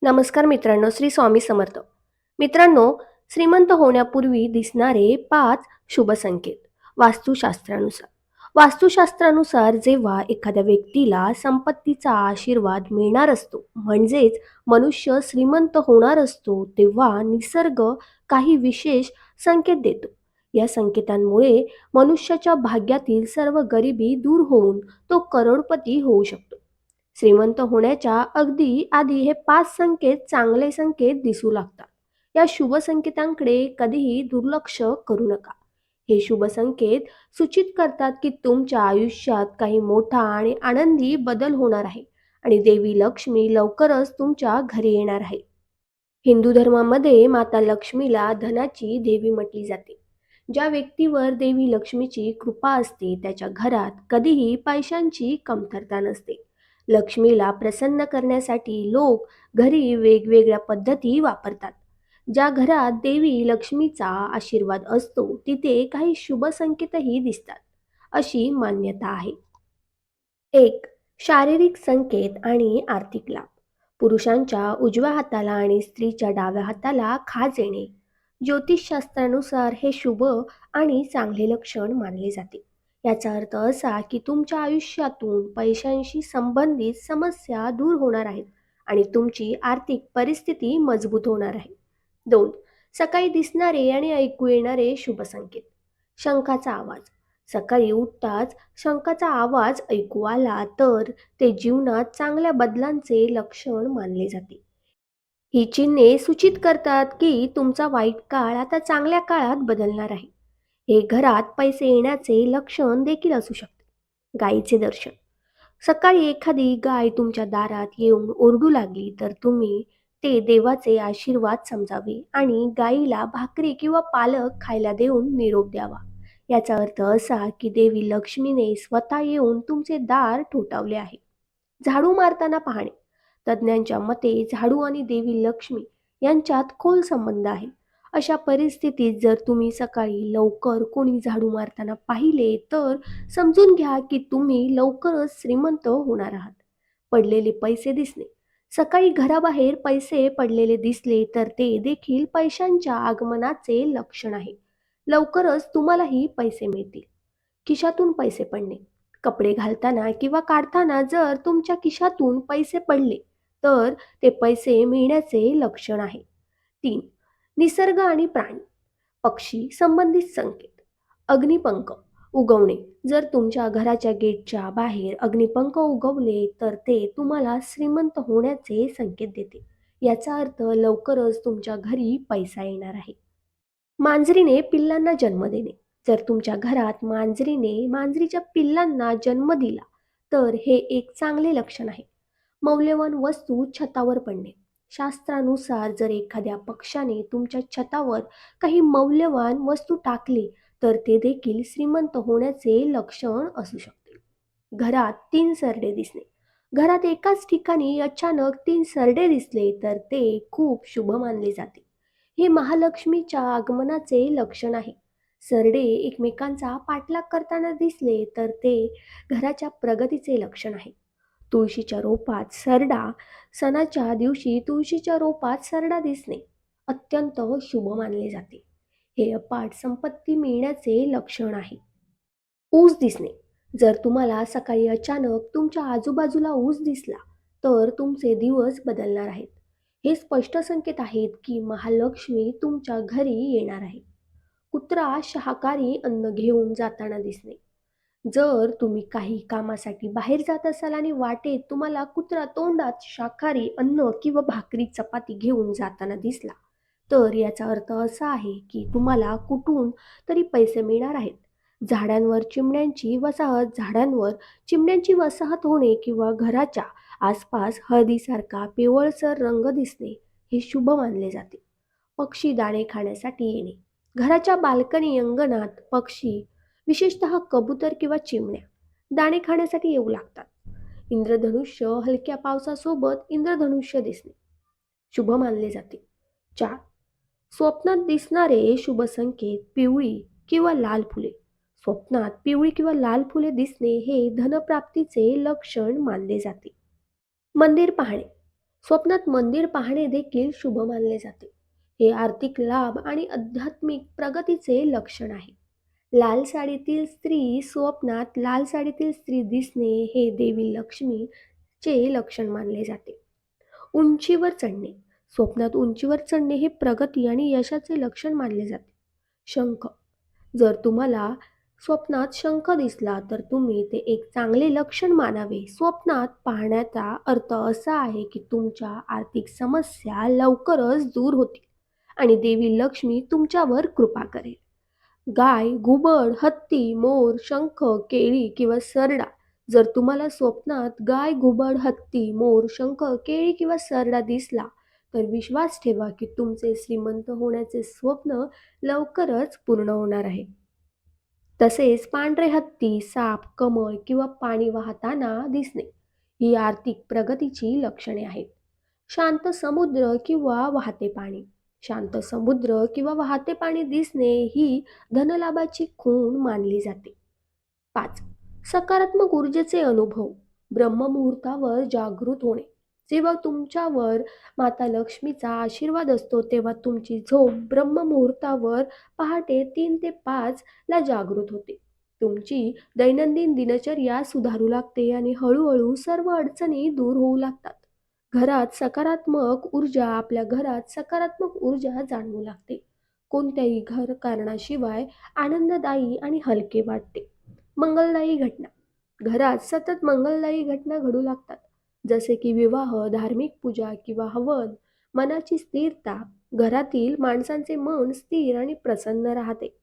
नमस्कार मित्रांनो, श्री स्वामी समर्थ. मित्रांनो, श्रीमंत होण्यापूर्वी दिसणारे 5 शुभ संकेत. वास्तुशास्त्रानुसार वास्तुशास्त्रानुसार जेव्हा एखाद्या व्यक्तीला संपत्तीचा आशीर्वाद मिळणार असतो, म्हणजेच मनुष्य श्रीमंत होणार असतो, तेव्हा निसर्ग काही विशेष संकेत देतो. या संकेतांमुळे मनुष्याच्या भाग्यातील सर्व गरिबी दूर होऊन तो करोडपती होऊ शकतो. श्रीमंत होण्याच्या अगदी आधी हे 5 संकेत चांगले संकेत दिसू लागतात. या शुभ संकेतांकडे कधीही दुर्लक्ष करू नका. हे शुभ संकेत सूचित करतात की तुमच्या आयुष्यात काही मोठा आणि आनंदी बदल होणार आहे आणि देवी लक्ष्मी लवकरच तुमच्या घरी येणार आहे. हिंदू धर्मामध्ये माता लक्ष्मीला धनाची देवी म्हटली जाते. ज्या व्यक्तीवर देवी लक्ष्मीची कृपा असते त्याच्या घरात कधीही पैशांची कमतरता नसते. लक्ष्मीला प्रसन्न करण्यासाठी लोक घरी वेगवेगळ्या पद्धती वापरतात. ज्या घरात देवी लक्ष्मीचा आशीर्वाद असतो तिथे काही शुभ संकेतही दिसतात अशी मान्यता आहे. एक, शारीरिक संकेत आणि आर्थिक लाभ. पुरुषांच्या उजव्या हाताला आणि स्त्रीच्या डाव्या हाताला खाज येणे. ज्योतिषशास्त्रानुसार हे शुभ आणि चांगले लक्षण मानले जाते. याचा अर्थ असा की तुमच्या आयुष्यातून पैशांशी संबंधित समस्या दूर होणार आहेत आणि तुमची आर्थिक परिस्थिती मजबूत होणार आहे. 2, सकाळी दिसणारे आणि ऐकू येणारे शुभ संकेत. शंखाचा आवाज. सकाळी उठताच शंखाचा आवाज ऐकू आला तर ते जीवनात चांगल्या बदलांचे लक्षण मानले जाते. ही चिन्हे सूचित करतात की तुमचा वाईट काळ आता चांगल्या काळात बदलणार आहे. हे घरात पैसे येण्याचे लक्षण देखील असू शकते. गायीचे दर्शन. सकाळी एखादी गाय तुमच्या दारात येऊन ओरडू लागली तर तुम्ही ते देवाचे आशीर्वाद समजावे आणि गायीला भाकरी किंवा पालक खायला देऊन निरोप द्यावा. याचा अर्थ असा की देवी लक्ष्मीने स्वतः येऊन तुमचे दार ठोठावले आहे. झाडू मारताना पाहणे. तज्ज्ञांच्या मते झाडू आणि देवी लक्ष्मी यांच्यात खोल संबंध आहे. अशा परिस्थितीत जर तुम्ही सकाळी लवकर कोणी झाडू मारताना पाहिले तर समजून घ्या की तुम्ही लवकरच श्रीमंत होणार आहात. पडलेले पैसे दिसणे. सकाळी घराबाहेर पैसे पडलेले दिसले तर ते देखील पैशांच्या आगमनाचे लक्षण आहे. लवकरच तुम्हालाही पैसे मिळतील. खिशातून पैसे पडणे. कपडे घालताना किंवा काढताना जर तुमच्या खिशातून पैसे पडले तर ते पैसे मिळण्याचे लक्षण आहे. 3, निसर्ग आणि प्राणी, पक्षी संबंधित संकेत. अग्निपंख उगवणे. जर तुमच्या घराच्या गेटच्या बाहेर अग्निपंख उगवले तर ते तुम्हाला श्रीमंत होण्याचे संकेत देते. याचा अर्थ लवकरच तुमच्या घरी पैसा येणार आहे. मांजरीने पिल्लांना जन्म देणे. जर तुमच्या घरात मांजरीच्या पिल्लांना जन्म दिला तर हे एक चांगले लक्षण आहे. मौल्यवान वस्तू छतावर पडणे. शास्त्रानुसार जर एखाद्या पक्षाने तुमच्या छतावर काही मौल्यवान वस्तू टाकली तर ते देखील श्रीमंत होण्याचे लक्षण असू शकते. घरात 3 सरडे दिसणे. घरात एकाच ठिकाणी अचानक 3 सरडे दिसले तर ते खूप शुभ मानले जाते. हे महालक्ष्मीच्या आगमनाचे लक्षण आहे. सरडे एकमेकांचा पाठलाग करताना दिसले तर ते घराच्या प्रगतीचे लक्षण आहे. तुळशीच्या रोपात सरडा. सणाच्या दिवशी तुळशीच्या रोपात सरडा दिसणे अत्यंत शुभ मानले जाते. हे अपाट संपत्ती मिळण्याचे लक्षण आहे. ऊस दिसणे. जर तुम्हाला सकाळी अचानक तुमच्या आजूबाजूला ऊस दिसला तर तुमचे दिवस बदलणार आहेत. हे स्पष्ट संकेत आहेत की महालक्ष्मी तुमच्या घरी येणार आहे. कुत्रा शाकाहारी अन्न घेऊन जाताना दिसणे. जर तुम्ही काही कामासाठी बाहेर जात असाल आणि वाटेत तुम्हाला कुत्रा तोंडात शाकाहारी अन्न किंवा भाकरी चपाती घेऊन जाताना दिसला तर याचा अर्थ असा आहे की तुम्हाला कुठून तरी पैसे मिळणार आहेत. झाडांवर चिमण्यांची वसाहत होणे किंवा घराच्या आसपास हळदीसारखा पिवळसर रंग दिसणे हे शुभ मानले जाते. पक्षी दाणे खाण्यासाठी येणे. घराच्या बाल्कनी अंगणात पक्षी, विशेषतः कबूतर किंवा चिमण्या, दाणे खाण्यासाठी येऊ लागतात. इंद्रधनुष्य हलक्या पावसासोबत इंद्रधनुष्य दिसणे शुभ मानले जाते. 4, स्वप्नात दिसणारे शुभ संकेत. पिवळी किंवा लाल फुले. स्वप्नात पिवळी किंवा लाल फुले दिसणे हे धनप्राप्तीचे लक्षण मानले जाते. मंदिर पाहणे. स्वप्नात मंदिर पाहणे देखील शुभ मानले जाते. हे आर्थिक लाभ आणि आध्यात्मिक प्रगतीचे लक्षण आहे. लाल साडीतील स्त्री स्वप्नात लाल साडीतील स्त्री दिसणे हे देवी लक्ष्मीचे लक्षण मानले जाते. उंचीवर चढणे. स्वप्नात उंचीवर चढणे हे प्रगती आणि यशाचे लक्षण मानले जाते. शंख. जर तुम्हाला स्वप्नात शंख दिसला तर तुम्ही ते एक चांगले लक्षण मानावे. स्वप्नात पाहण्याचा अर्थ असा आहे की तुमच्या आर्थिक समस्या लवकरच दूर होतील आणि देवी लक्ष्मी तुमच्यावर कृपा करेल. गाय, घुबड, हत्ती, मोर, शंख, केळी किंवा सरडा. जर तुम्हाला स्वप्नात गाय, घुबड, हत्ती, मोर, शंख, केळी किंवा सरडा दिसला, तर विश्वास ठेवा की तुमचे श्रीमंत होण्याचे स्वप्न लवकरच पूर्ण होणार आहे. तसेच पांढरे हत्ती, साप, कमळ किंवा पाणी वाहताना दिसणे ही आर्थिक प्रगतीची लक्षणे आहेत. शांत समुद्र किंवा वाहते पाणी. शांत समुद्र किंवा वाहते पाणी दिसणे ही धनलाभाची खूण मानली जाते. 5. सकारात्मक ऊर्जेचे अनुभव. ब्रह्ममुहूर्तावर जागृत होणे. जेव्हा तुमच्यावर माता लक्ष्मीचा आशीर्वाद असतो तेव्हा तुमची झोप ब्रह्ममुहूर्तावर पहाटे 3 ते 5 ला जागृत होते. तुमची दैनंदिन दिनचर्या सुधारू लागते आणि हळूहळू सर्व अडचणी दूर होऊ लागतात. आपल्या घरात सकारात्मक ऊर्जा जाणवू लागते. कोणत्याही घर कारणाशिवाय आनंददायी आणि हलके वाटते. मंगलदायी घटना. घरात सतत मंगलदायी घटना घडू लागतात. जसे की विवाह, धार्मिक पूजा किंवा हवन. मनाची स्थिरता. घरातील माणसांचे मन स्थिर आणि प्रसन्न राहते.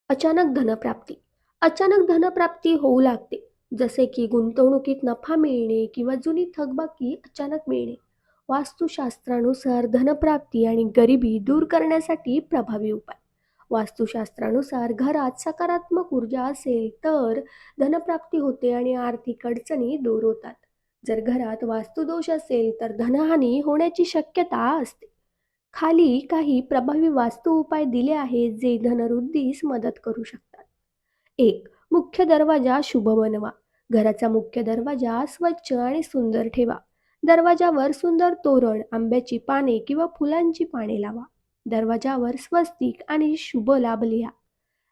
अचानक धनप्राप्ती. अचानक धनप्राप्ती होऊ लागते. जसे की गुंतवणुकीत नफा मिळणे किंवा जुनी थकबाकी अचानक मिळणे. वास्तुशास्त्रानुसार धनप्राप्ती आणि गरिबी दूर करण्यासाठी प्रभावी उपाय. वास्तुशास्त्रानुसार घरात सकारात्मक ऊर्जा असेल तर धनप्राप्ती होते आणि आर्थिक अडचणी दूर होतात. जर घरात वास्तुदोष असेल तर धनहानी होण्याची शक्यता असते. खाली काही प्रभावी वास्तू उपाय दिले आहेत जे धनवृद्धीस मदत करू शकतात. 1. मुख्य दरवाजा शुभ बनवा. घराचा मुख्य दरवाजा स्वच्छ आणि सुंदर ठेवा. दरवाजावर सुंदर तोरण, आंब्याची पाने किंवा फुलांची पाने लावा. दरवाजावर स्वस्तिक आणि शुभ लाभ लिहा.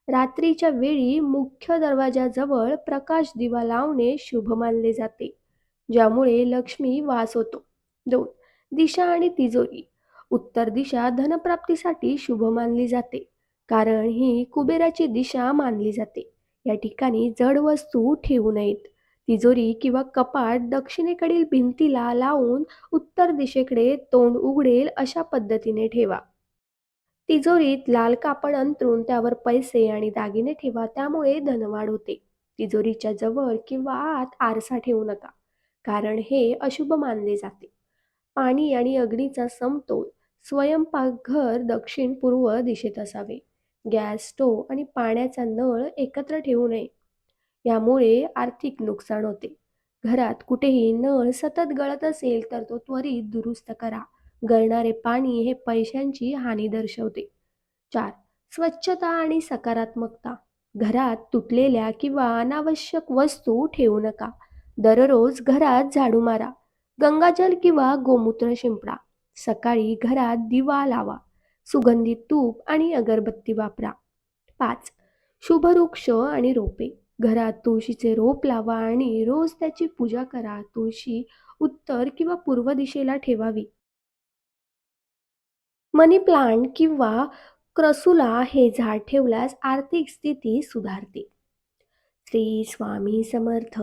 रात्रीच्या वेळी मुख्य दरवाजाजवळ प्रकाश दिवा लावणे शुभ मानले जाते, ज्यामुळे लक्ष्मी वास होतो. 2. दिशा आणि तिजोरी. उत्तर दिशा धनप्राप्तीसाठी शुभ मानली जाते, कारण ही कुबेराची दिशा मानली जाते. या ठिकाणी जड वस्तू ठेवू नयेत. तिजोरी किंवा कपाट दक्षिणेकडील भिंतीला लावून उत्तर दिशेकडे तोंड उघडेल अशा पद्धतीने ठेवा. तिजोरीत लाल कापड अंथरून त्यावर पैसे आणि दागिने ठेवा, त्यामुळे धनवाढ होते. तिजोरीच्या जवळ किंवा आत आरसा ठेवू नका, कारण हे अशुभ मानले जाते. पाणी आणि अग्नीचा समतोल. स्वयंपाकघर दक्षिण पूर्व दिशेत असावे. गॅस, स्टोव्ह आणि पाण्याचा नळ एकत्र ठेवू नये, यामुळे आर्थिक नुकसान होते. घरात कुठेही नळ सतत गळत असेल तर तो त्वरित दुरुस्त करा. गळणारे पाणी हे पैशांची हानी दर्शवते. 4. स्वच्छता आणि सकारात्मकता. घरात तुटलेल्या किंवा अनावश्यक वस्तू ठेवू नका. दररोज घरात झाडू मारा. गंगाजल किंवा गोमूत्र शिंपडा. सकाळी घरात दिवा लावा. सुगंधित तूप आणि अगरबत्ती वापरा. 5. शुभ वृक्ष आणि रोपे. घरात तुळशीचे रोप लावा आणि रोज त्याची पूजा करा. तुळशी उत्तर किंवा पूर्व दिशेला ठेवावी. मनी प्लांट किंवा क्रसूला हे झाड ठेवल्यास आर्थिक स्थिती सुधारते. श्री स्वामी समर्थ.